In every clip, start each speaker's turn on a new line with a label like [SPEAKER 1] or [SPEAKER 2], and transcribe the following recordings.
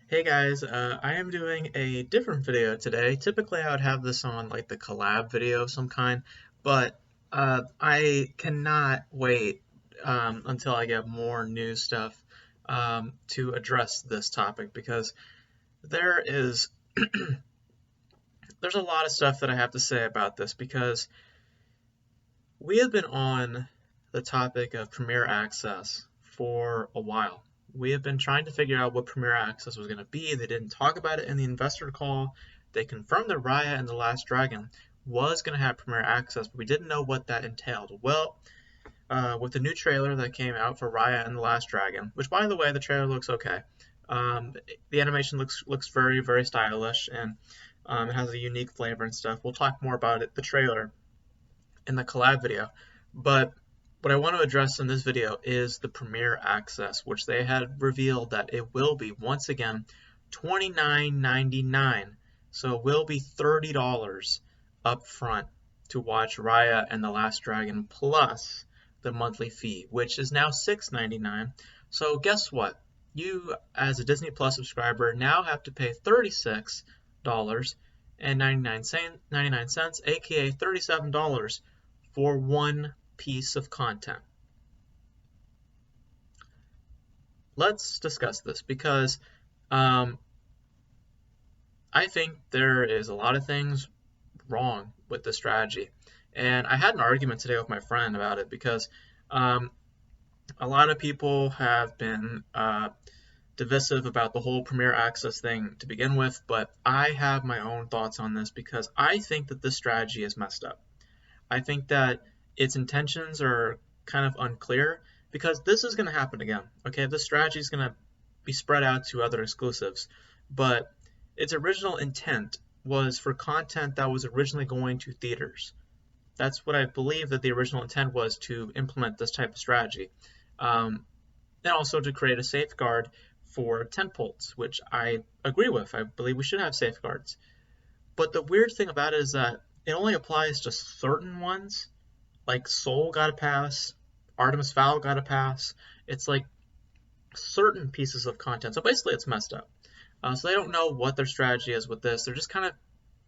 [SPEAKER 1] Hey guys, I am doing a different video today. Typically I would have this on like the collab video of some kind, but I cannot wait until I get more news stuff to address this topic because there is there's a lot of stuff that I have to say about this because we have been on the topic of Premier Access for a while. We have been trying to figure out what Premier Access was going to be. They didn't talk about it in the investor call. They confirmed that Raya and the Last Dragon was going to have Premier Access, but we didn't know what that entailed. Well, with the new trailer that came out for Raya and the Last Dragon, which by the way, the trailer looks okay. The animation looks very, very stylish, and it has a unique flavor and stuff. We'll talk more about it, the trailer, in the collab video. But what I want to address in this video is the Premier Access, which they had revealed that it will be, once again, $29.99. So it will be $30 up front to watch Raya and the Last Dragon plus the monthly fee, which is now $6.99. So guess what? You, as a Disney Plus subscriber, now have to pay $36.99, aka $37 for one piece of content. Let's discuss this because I think there is a lot of things wrong with this strategy. And I had an argument today with my friend about it because a lot of people have been divisive about the whole Premier Access thing to begin with, but I have my own thoughts on this because I think that this strategy is messed up. I think that its intentions are kind of unclear because this is going to happen again. Okay, this strategy is going to be spread out to other exclusives, but its original intent was for content that was originally going to theaters. That's what I believe that the original intent was, to implement this type of strategy, and also to create a safeguard for tentpoles, which I agree with. I believe we should have safeguards. But the weird thing about it is that it only applies to certain ones, like Soul got a pass, Artemis Fowl got a pass. It's like certain pieces of content. So basically, it's messed up. So they don't know what their strategy is with this. They're just kind of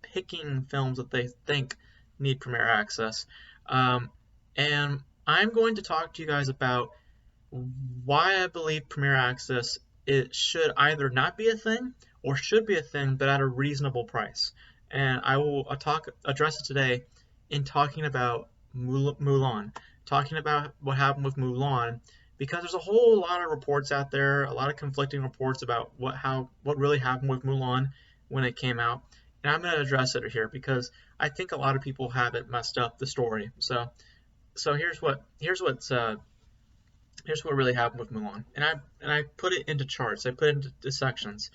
[SPEAKER 1] picking films that they think need Premier Access. And I'm going to talk to you guys about why I believe Premier Access it should either not be a thing or should be a thing, but at a reasonable price. And I will address it today in talking about Mulan, talking about what happened with Mulan, because there's a whole lot of reports out there, a lot of conflicting reports about what really happened with Mulan when it came out, and I'm going to address it here because I think a lot of people have it messed up, the story. So here's what really happened with Mulan, and I put it into charts. I put it into sections.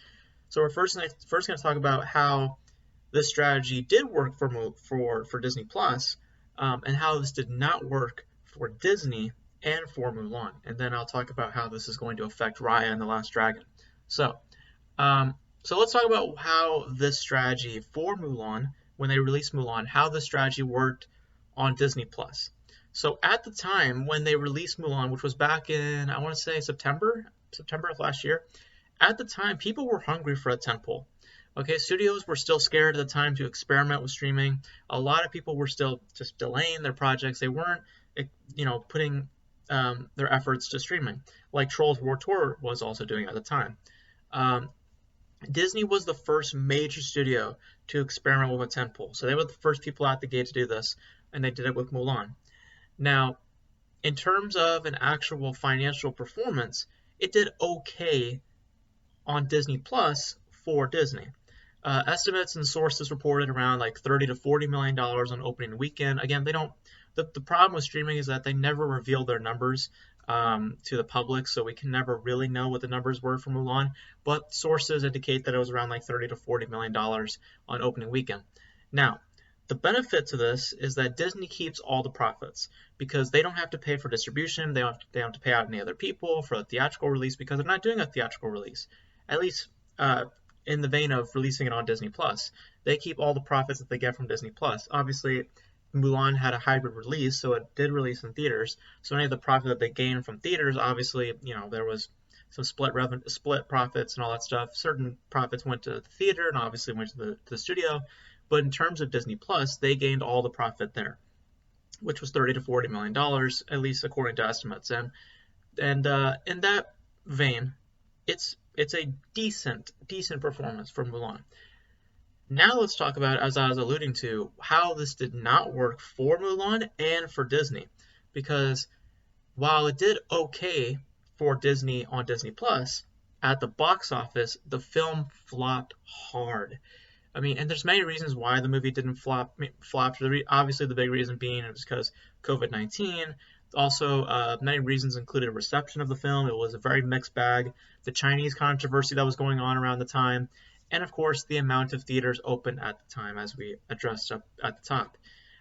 [SPEAKER 1] So we're first going to talk about how this strategy did work for Disney Plus, and how this did not work for Disney and for Mulan. And then I'll talk about how this is going to affect Raya and the Last Dragon. So let's talk about how this strategy for Mulan, when they released Mulan, how this strategy worked on Disney Plus. So at the time when they released Mulan, which was back in, I want to say September of last year, at the time people were hungry for a tentpole. Okay, studios were still scared at the time to experiment with streaming. A lot of people were still just delaying their projects. They weren't, putting their efforts to streaming, like Trolls World Tour was also doing at the time. Disney was the first major studio to experiment with a tentpole. So they were the first people out the gate to do this, and they did it with Mulan. Now, in terms of an actual financial performance, it did okay on Disney Plus for Disney. Estimates and sources reported around like $30 to $40 million on opening weekend. Again, they don't. The problem with streaming is that they never reveal their numbers to the public, so we can never really know what the numbers were for Mulan. But sources indicate that it was around like $30 to $40 million on opening weekend. Now, the benefit to this is that Disney keeps all the profits because they don't have to pay for distribution. They don't have to pay out any other people for a theatrical release because they're not doing a theatrical release. At least in the vein of releasing it on Disney Plus. They keep all the profits that they get from Disney Plus. Obviously, Mulan had a hybrid release, so it did release in theaters. So any of the profit that they gained from theaters, obviously, there was some split profits and all that stuff. Certain profits went to the theater and obviously went to the studio, but in terms of Disney Plus, they gained all the profit there, which was $30 to $40 million, at least according to estimates. And in that vein, it's a decent performance from Mulan. Now let's talk about, as I was alluding to, how this did not work for Mulan and for Disney, because while it did okay for Disney on Disney Plus, at the box office, the film flopped hard. I mean, and there's many reasons why the movie didn't flop. Obviously, the big reason being it was because COVID-19. Also, many reasons included reception of the film. It was a very mixed bag. The Chinese controversy that was going on around the time, and of course, the amount of theaters open at the time, as we addressed up at the top.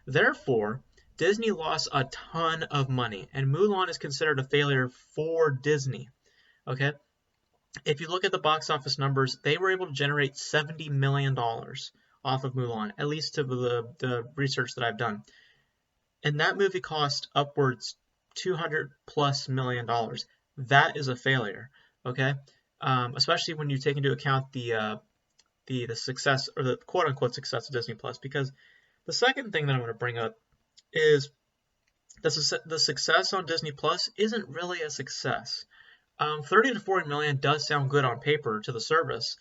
[SPEAKER 1] Therefore, Disney lost a ton of money, and Mulan is considered a failure for Disney. Okay, if you look at the box office numbers, they were able to generate $70 million off of Mulan, at least to the research that I've done. And that movie cost upwards $200+ million. That is a failure, okay? Especially when you take into account the success, or the quote unquote success of Disney Plus. Because the second thing that I'm going to bring up is the success on Disney Plus isn't really a success. 30 to 40 million does sound good on paper to the service,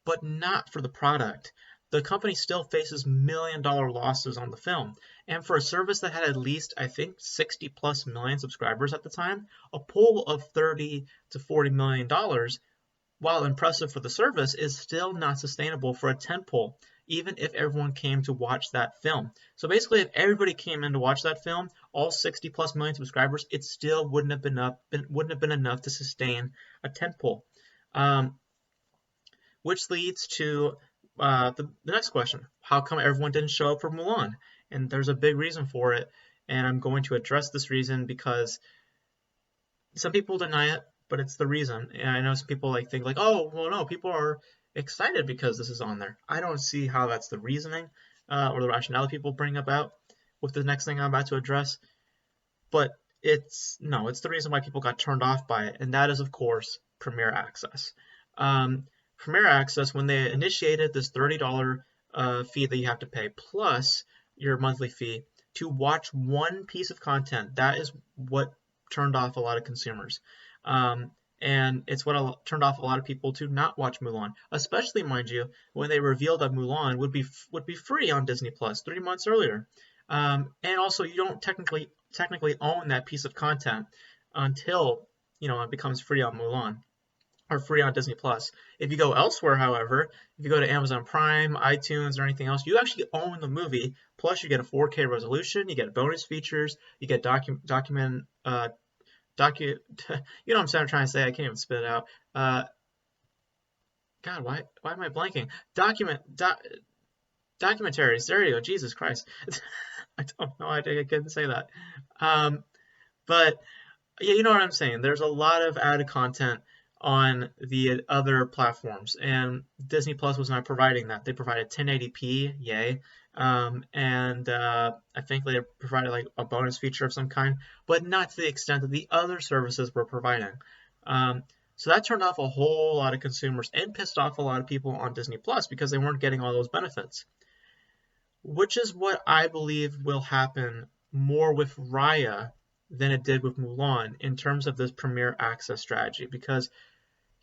[SPEAKER 1] but not for the product. The company still faces $1 million losses on the film. And for a service that had at least, I think, 60+ million subscribers at the time, a pull of 30 to 40 million dollars, while impressive for the service, is still not sustainable for a tentpole, even if everyone came to watch that film. So basically, if everybody came in to watch that film, all 60+ million subscribers, it still wouldn't have been enough to sustain a tentpole. Which leads to the next question: how come everyone didn't show up for Mulan? And there's a big reason for it, and I'm going to address this reason because some people deny it, but it's the reason. And I know some people think oh, well, no, people are excited because this is on there. I don't see how that's the reasoning or the rationale people bring about with the next thing I'm about to address. But it's the reason why people got turned off by it, and that is, of course, Premier Access. Premier Access, when they initiated this $30 fee that you have to pay, plus your monthly fee, to watch one piece of content, that is what turned off a lot of consumers. And it's what turned off a lot of people to not watch Mulan, especially, mind you, when they revealed that Mulan would be free on Disney Plus 3 months earlier. And also, you don't technically own that piece of content until it becomes free on Mulan or free on Disney Plus. If you go elsewhere, however, if you go to Amazon Prime, iTunes, or anything else, you actually own the movie. Plus, you get a 4K resolution, you get bonus features, you get you know what I'm trying to say? I can't even spit it out. God, why am I blanking? Documentaries. There you go. Jesus Christ. I don't know. I couldn't say that. But yeah, you know what I'm saying. There's a lot of added content on the other platforms, and Disney Plus was not providing that. They provided 1080p, yay, and I think they provided a bonus feature of some kind, but not to the extent that the other services were providing. So that turned off a whole lot of consumers and pissed off a lot of people on Disney Plus because they weren't getting all those benefits, which is what I believe will happen more with Raya than it did with Mulan in terms of this Premier Access strategy, because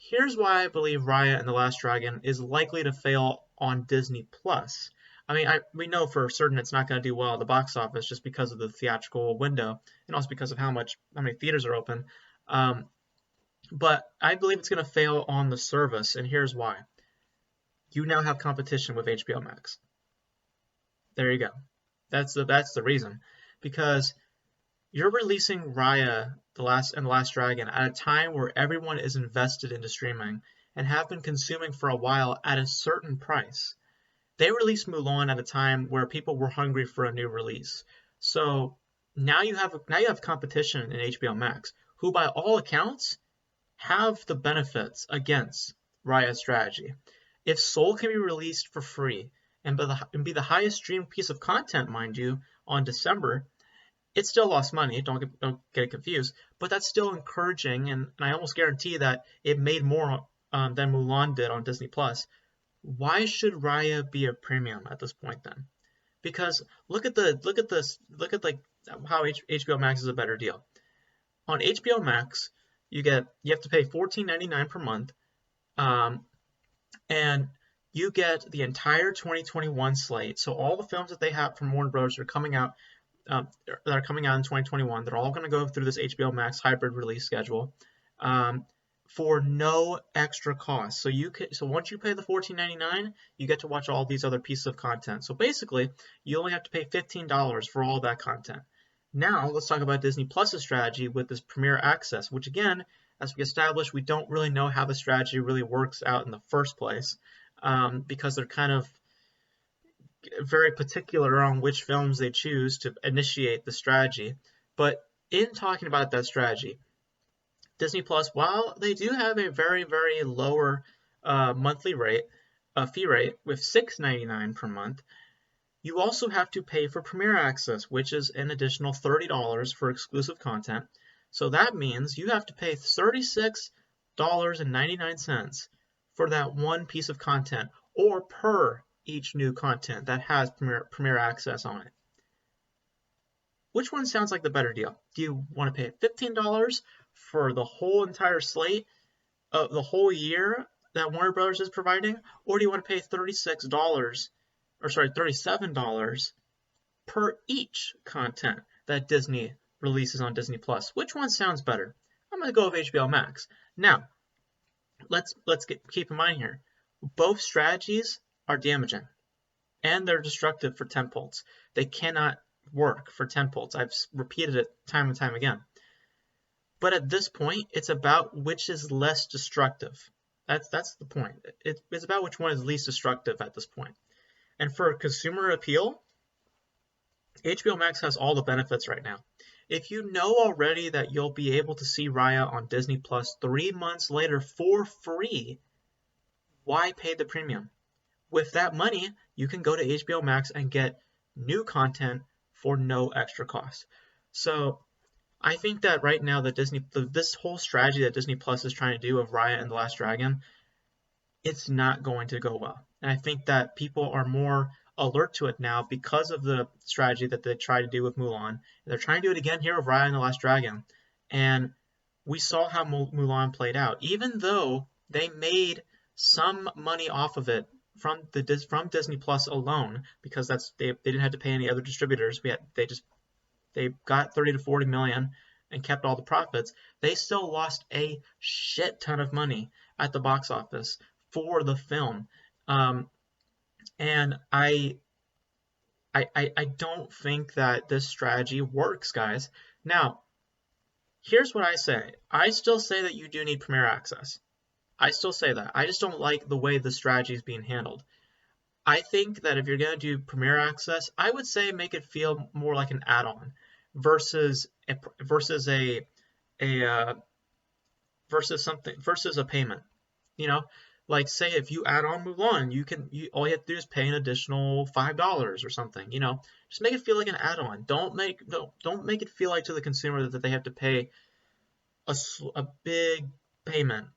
[SPEAKER 1] here's why I believe Raya and the Last Dragon is likely to fail on Disney Plus. I mean, we know for certain it's not going to do well at the box office just because of the theatrical window, and also because of how many theaters are open. But I believe it's going to fail on the service, and here's why. You now have competition with HBO Max. There you go. That's the reason, because you're releasing Raya, the Last Dragon, at a time where everyone is invested into streaming and have been consuming for a while at a certain price. They released Mulan at a time where people were hungry for a new release. So now you have competition in HBO Max, who by all accounts have the benefits against Raya's strategy. If Soul can be released for free and be the highest streamed piece of content, mind you, on December, it still lost money, don't get it confused, but that's still encouraging, and I almost guarantee that it made more than Mulan did on Disney Plus. Why should Raya be a premium at this point then? Because look at how HBO Max is a better deal. On HBO Max, you have to pay $14.99 per month, um, and you get the entire 2021 slate. So all the films that they have from Warner Bros. That are coming out in 2021. They're all going to go through this HBO Max hybrid release schedule um, for no extra cost. So once you pay the $14.99, you get to watch all these other pieces of content. So basically, you only have to pay $15 for all that content. Now let's talk about Disney Plus's strategy with this Premier Access, which again, as we established, we don't really know how the strategy really works out in the first place because they're kind of very particular on which films they choose to initiate the strategy. But in talking about that strategy, Disney Plus, while they do have a very, very lower monthly rate, fee rate with $6.99 per month, you also have to pay for Premier Access, which is an additional $30 for exclusive content. So that means you have to pay $36.99 for that one piece of content, or per each new content that has Premier Access on it. Which one sounds like the better deal? Do you want to pay $15 for the whole entire slate of the whole year that Warner Bros. Is providing, or do you want to pay $37 per each content that Disney releases on Disney Plus? Which one sounds better? I'm going to go with HBO Max. Now, let's keep in mind here, both strategies are damaging, and they're destructive for tentpoles. They cannot work for tentpoles. I've repeated it time and time again. But at this point, it's about which is less destructive. That's the point. It's about which one is least destructive at this point. And for consumer appeal, HBO Max has all the benefits right now. If you know already that you'll be able to see Raya on Disney Plus 3 months later for free, why pay the premium? With that money, you can go to HBO Max and get new content for no extra cost. So I think that right now this whole strategy that Disney Plus is trying to do of Raya and the Last Dragon, it's not going to go well. And I think that people are more alert to it now because of the strategy that they tried to do with Mulan. They're trying to do it again here with Raya and the Last Dragon. And we saw how Mulan played out. Even though they made some money off of it from Disney Plus alone, because they didn't have to pay any other distributors. They got 30 to 40 million and kept all the profits. They still lost a shit ton of money at the box office for the film. And I don't think that this strategy works, guys. Now, here's what I say. I still say that you do need Premier Access. I still say that. I just don't like the way the strategy is being handled. I think that if you're going to do Premier Access, I would say make it feel more like an add-on versus a payment. You know, like say if you add on Mulan, all you have to do is pay an additional $5 or something. You know, just make it feel like an add-on. Don't make it feel like to the consumer that they have to pay a big payment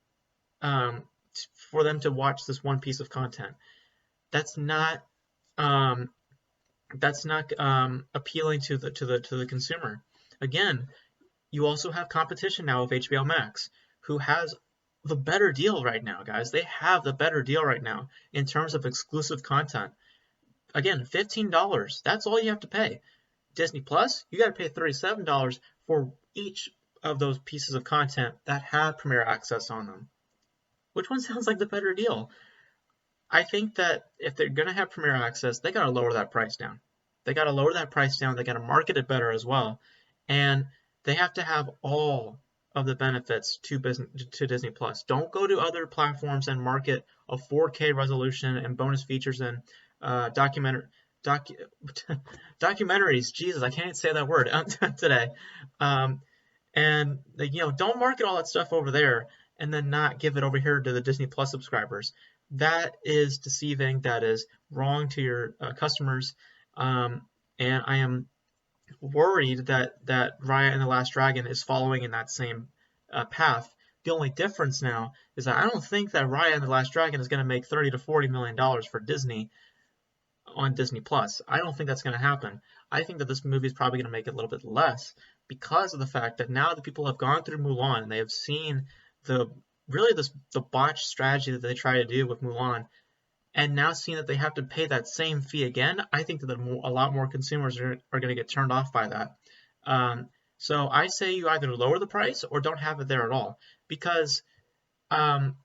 [SPEAKER 1] for them to watch this one piece of content. That's not appealing to the consumer. Again, you also have competition now with HBO Max, who has the better deal right now, guys. They have the better deal right now in terms of exclusive content. Again, $15. That's all you have to pay. Disney Plus, you got to pay $37 for each of those pieces of content that have Premier Access on them. Which one sounds like the better deal? I think that if they're going to have Premier Access, they got to lower that price down. They got to lower that price down. They got to market it better as well. And they have to have all of the benefits to Disney Plus. Don't go to other platforms and market a 4K resolution and bonus features and documentaries. Jesus, I can't say that word today. And don't market all that stuff over there and then not give it over here to the Disney Plus subscribers. That is deceiving. That is wrong to your customers. And I am worried that Raya and the Last Dragon is following in that same path. The only difference now is that I don't think that Raya and the Last Dragon is going to make $30 to $40 million for Disney on Disney Plus. I don't think that's going to happen. I think that this movie is probably going to make it a little bit less because of the fact that now that people have gone through Mulan and they have seen the really the botched strategy that they try to do with Mulan, and now seeing that they have to pay that same fee again, I think that a lot more consumers are going to get turned off by that. Um, so I say you either lower the price or don't have it there at all, because um,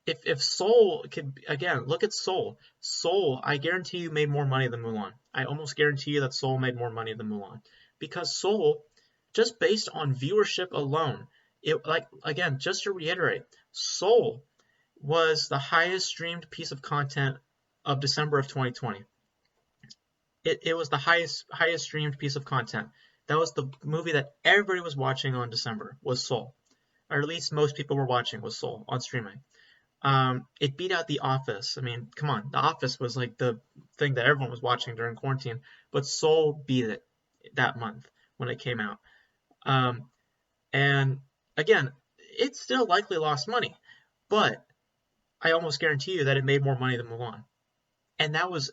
[SPEAKER 1] if Soul could, again, look at Soul. Soul, I guarantee you made more money than Mulan. I almost guarantee you that Soul made more money than Mulan, because Soul, just based on viewership alone, it, like, again, just to reiterate, Soul was the highest streamed piece of content of December of 2020. It was the highest streamed piece of content. That was the movie that everybody was watching on December, was Soul, or at least most people were watching, was Soul on streaming. It beat out The Office. I mean, come on, The Office was like the thing that everyone was watching during quarantine, but Soul beat it that month when it came out. Um, and again, it still likely lost money, but I almost guarantee you that it made more money than Mulan. And that was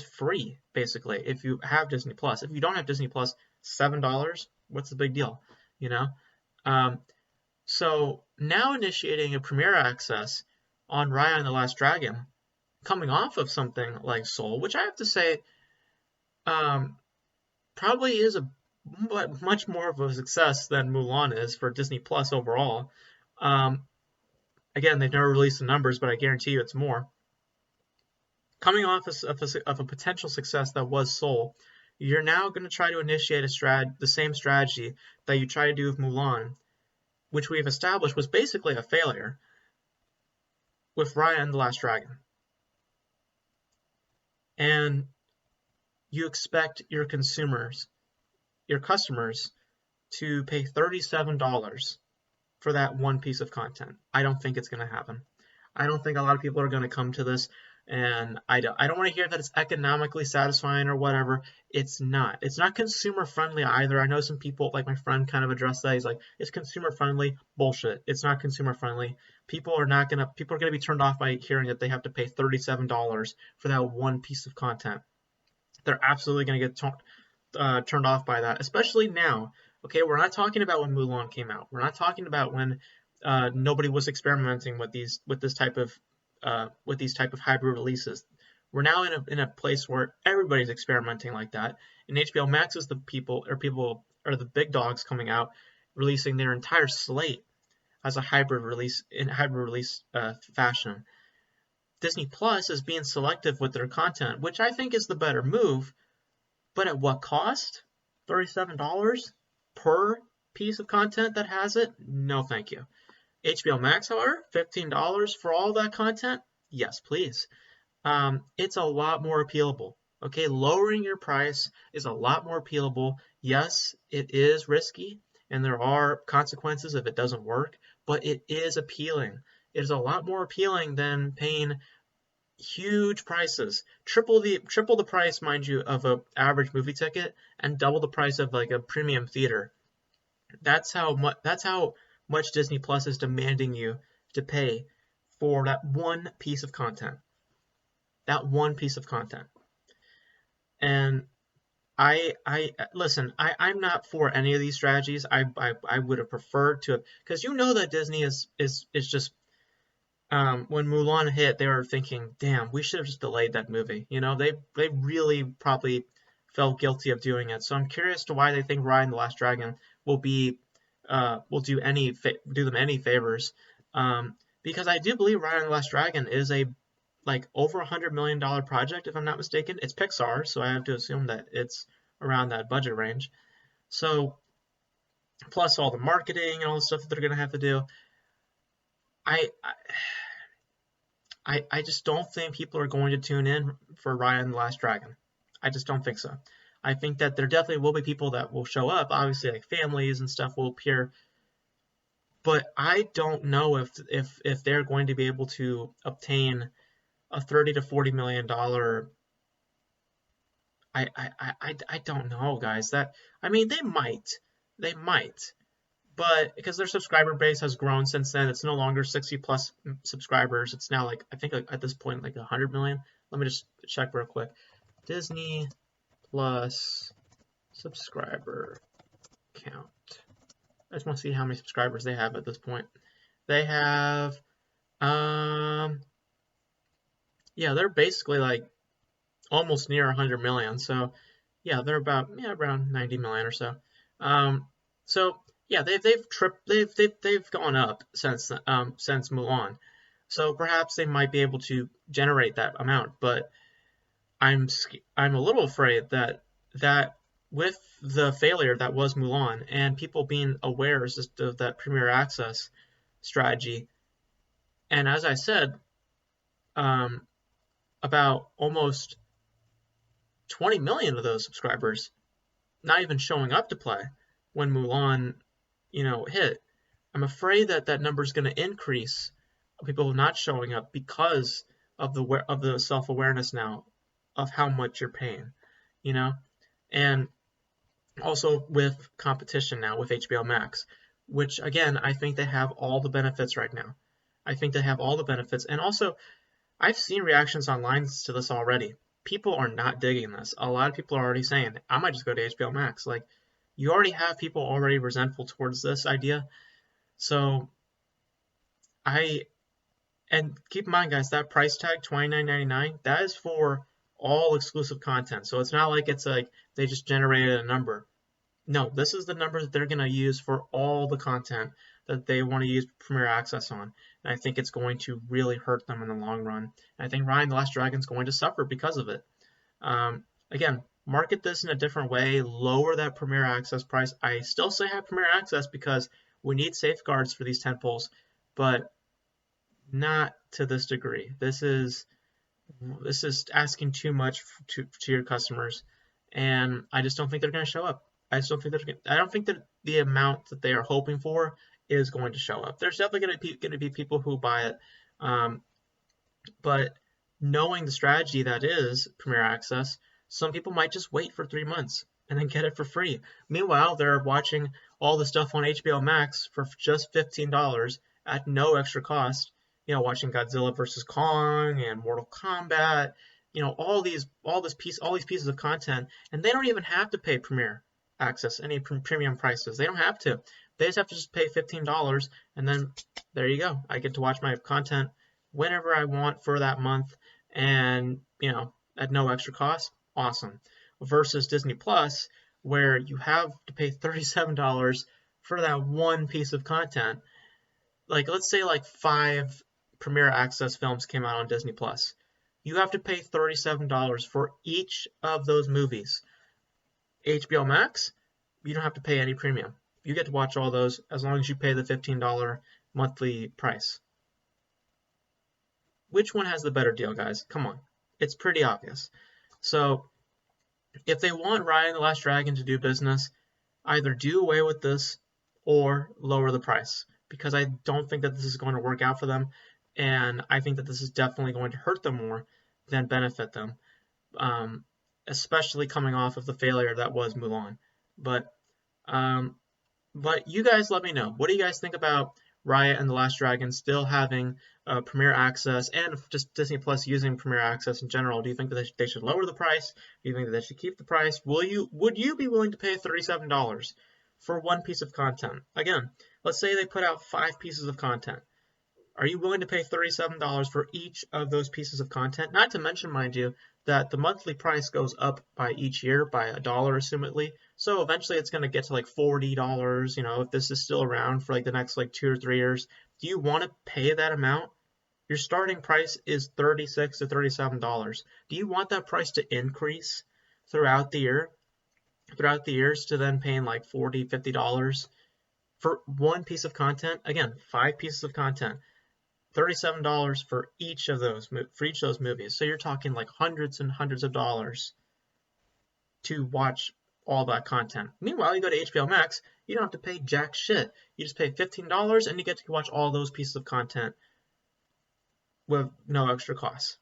[SPEAKER 1] free basically if you have Disney Plus. If you don't have Disney Plus, $7, what's the big deal, you know? Um, so now initiating a premiere access on Raya and the Last Dragon, coming off of something like Soul, which I have to say um, probably is a much more of a success than Mulan is for Disney Plus overall. Um, Again, they've never released the numbers, but I guarantee you it's more. Coming off of a potential success that was Soul, you're now going to try to initiate the same strategy that you tried to do with Mulan, which we have established was basically a failure, with Raya and the Last Dragon. And you expect your customers, to pay $37 for that one piece of content. I don't think it's going to happen. I don't think a lot of people are going to come to this, and I don't want to hear that it's economically satisfying or whatever. It's not. It's not consumer friendly either. I know some people, like my friend, kind of addressed that. He's like, it's consumer friendly. Bullshit. It's not consumer friendly. People are gonna be turned off by hearing that they have to pay $37 for that one piece of content. They're absolutely gonna get turned off by that, especially now. Okay, we're not talking about when Mulan came out. We're not talking about when nobody was experimenting with this type of hybrid releases. We're now in a place where everybody's experimenting like that, and HBO Max is the people are the big dogs coming out, releasing their entire slate as a hybrid release fashion. Disney Plus is being selective with their content, which I think is the better move, but at what cost? $37 per piece of content that has it? No, thank you. HBO Max, however, $15 for all that content? Yes, please. It's a lot more appealable. Okay, lowering your price is a lot more appealable. Yes, it is risky, and there are consequences if it doesn't work, but it is appealing. It is a lot more appealing than paying huge prices, triple the price, mind you, of a average movie ticket, and double the price of like a premium theater. That's how much Disney Plus is demanding you to pay for that one piece of content. That one piece of content. And I listen. I'm not for any of these strategies. I would have preferred to, because you know that Disney is just when Mulan hit, they were thinking, "Damn, we should have just delayed that movie." You know, they really probably felt guilty of doing it. So I'm curious to why they think Raya and the Last Dragon will do them any favors. Because I do believe Raya and the Last Dragon is a like over $100 million project, if I'm not mistaken. It's Pixar, so I have to assume that it's around that budget range. So plus all the marketing and all the stuff that they're gonna have to do. I I just don't think people are going to tune in for Raya and the Last Dragon. I just don't think so. I think that there definitely will be people that will show up. Obviously, like families and stuff will appear, but I don't know if they're going to be able to obtain a $30 to $40 million I don't know, guys. That I mean, they might, but because their subscriber base has grown since then, it's no longer 60 plus subscribers. It's now like I think like, at this point like 100 million. Let me just check real quick. Disney Plus subscriber count. I just want to see how many subscribers they have at this point. They have yeah, they're basically like almost near 100 million. So yeah, they're about around 90 million or so. Um, so yeah, they've gone up since Mulan. So perhaps they might be able to generate that amount, but I'm a little afraid that with the failure that was Mulan and people being aware of that Premier Access strategy, and as I said, um, about almost 20 million of those subscribers not even showing up to play when Mulan, hit. I'm afraid that that number is going to increase. People not showing up because of the self awareness now of how much you're paying, you know, and also with competition now with HBO Max, which again I think they have all the benefits right now. I think they have all the benefits, and also I've seen reactions online to this already. People are not digging this. A lot of people are already saying, I might just go to HBO Max. Like, you already have people already resentful towards this idea. So, I, and keep in mind, guys, that price tag, $29.99, that is for all exclusive content. So, it's not like it's like they just generated a number. No, this is the number that they're going to use for all the content that they want to use Premier Access on. And I think it's going to really hurt them in the long run. And I think Raya and the Last Dragon is going to suffer because of it. Again, market this in a different way, lower that Premier Access price. I still say have Premier Access because we need safeguards for these tentpoles, but not to this degree. This is asking too much to your customers, and I just don't think they're going to show up. I don't think that the amount that they are hoping for is going to show up. There's definitely going to be people who buy it, but knowing the strategy that is Premier Access, some people might just wait for 3 months and then get it for free. Meanwhile, they're watching all the stuff on HBO Max for just $15 at no extra cost. Watching Godzilla versus Kong and Mortal Kombat, all these pieces of content, and they don't even have to pay Premier Access any premium prices. They don't have to. They just have to pay $15, and then there you go. I get to watch my content whenever I want for that month, and at no extra cost. Awesome. Versus Disney Plus, where you have to pay $37 for that one piece of content. Like, let's say like 5 Premier Access films came out on Disney Plus. You have to pay $37 for each of those movies. HBO Max, you don't have to pay any premium. You get to watch all those as long as you pay the $15 monthly price. Which one has the better deal, guys? Come on. It's pretty obvious. So, if they want Raya and the Last Dragon to do business, either do away with this or lower the price, because I don't think that this is going to work out for them, and I think that this is definitely going to hurt them more than benefit them, especially coming off of the failure that was Mulan. But you guys let me know. What do you guys think about Raya and the Last Dragon still having Premier Access and just Disney Plus using Premier Access in general? Do you think that they should lower the price? Do you think that they should keep the price? Would you be willing to pay $37 for one piece of content? Again, let's say they put out 5 pieces of content. Are you willing to pay $37 for each of those pieces of content? Not to mention, mind you, that the monthly price goes up by each year by $1, assumedly. So eventually it's going to get to like $40, if this is still around for like the next like 2 or 3 years. Do you want to pay that amount? Your starting price is $36 to $37. Do you want that price to increase throughout the year? Throughout the years to then paying like $40, $50 for one piece of content? Again, 5 pieces of content. $37 for each of those movies. So you're talking like hundreds and hundreds of dollars to watch all that content. Meanwhile, you go to HBO Max, you don't have to pay jack shit. You just pay $15 and you get to watch all those pieces of content with no extra cost.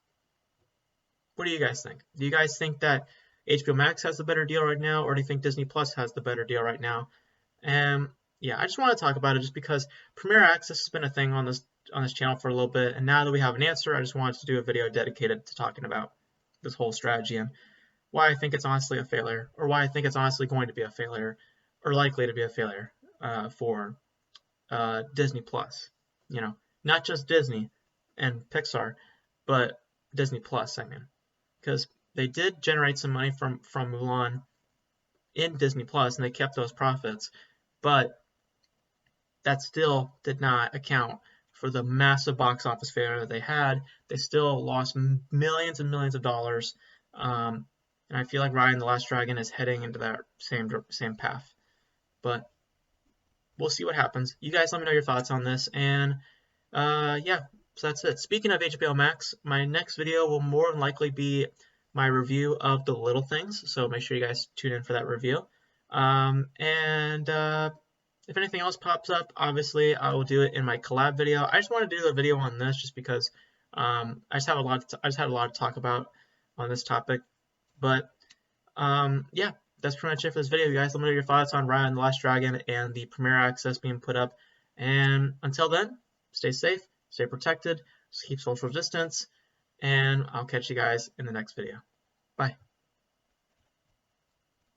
[SPEAKER 1] What do you guys think? Do you guys think that HBO Max has the better deal right now, or do you think Disney Plus has the better deal right now? And yeah, I just want to talk about it just because Premier Access has been a thing on this channel for a little bit, and now that we have an answer, I just wanted to do a video dedicated to talking about this whole strategy and why I think it's honestly a failure, or why I think it's honestly going to be a failure, or likely to be a failure for Disney Plus. You know, not just Disney and Pixar, but Disney Plus. I mean, because they did generate some money from Mulan in Disney Plus, and they kept those profits, but that still did not account for the massive box office failure that they had. They still lost millions and millions of dollars, and I feel like Raya and the Last Dragon is heading into that same path. But we'll see what happens. You guys let me know your thoughts on this, and yeah, so that's it. Speaking of HBO Max, my next video will more than likely be my review of The Little Things, so make sure you guys tune in for that review. If anything else pops up, obviously I will do it in my collab video. I just want to do a video on this just because I just had a lot to talk about on this topic. But yeah, that's pretty much it for this video, you guys. Let me know your thoughts on Raya and the Last Dragon and the Premier Access being put up. And until then, stay safe, stay protected, just keep social distance, and I'll catch you guys in the next video. Bye.